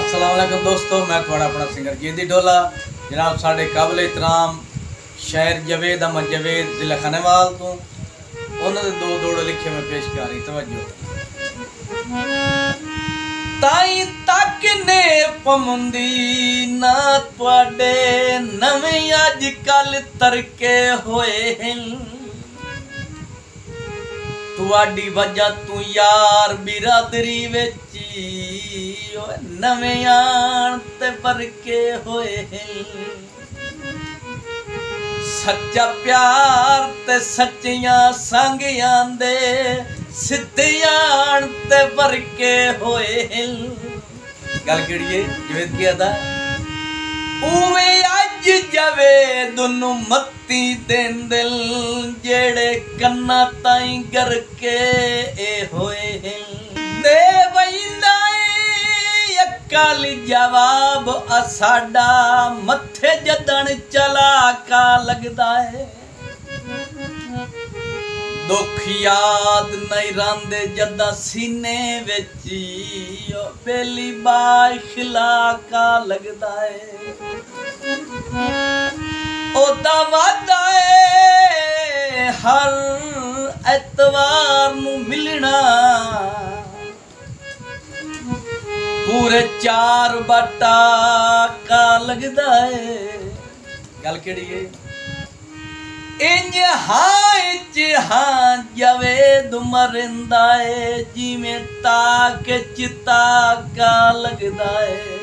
अस्सलाम वालेकुम दोस्तों, मैं थोड़ा अपना सिंगर जींदी ढोला जनाब साढ़े काबिल एहतराम शायर जवेद अहमद जवेद जिला खानेवाल तो उन्होंने दो दौड़ लिखे मैं पेश कर रही तवज्जो। ताई तक ने पमुंदी ना तुहाडे नवें अजकल तरके होए हैं तुहाडी वजह तू यार बिरादरी विच नवें आण ते बरके होए हैं सच्चा प्यार ते सच्चियां संगियां दे सिद्धे आण ते बरके होए हैं। गल केड़ी है जवेद किया था उवे अज जवेद नू मत्ती देन दिल जेड़े कन्ना ताई गरके होए हैं दे वैंदा अकल जवाब असाडा मथे जदन चला का लगदा है दुख याद नहीं रंदे जदा सीने विच पहली बार खिला का लगदा है ओदा वादा है हर एतवार नू मिलना पूरे 4 बटा का लगदा है। गल केड़ी है इंज हाँ जवेद मरिंदा है जिमें ताक चिता का लगदा है।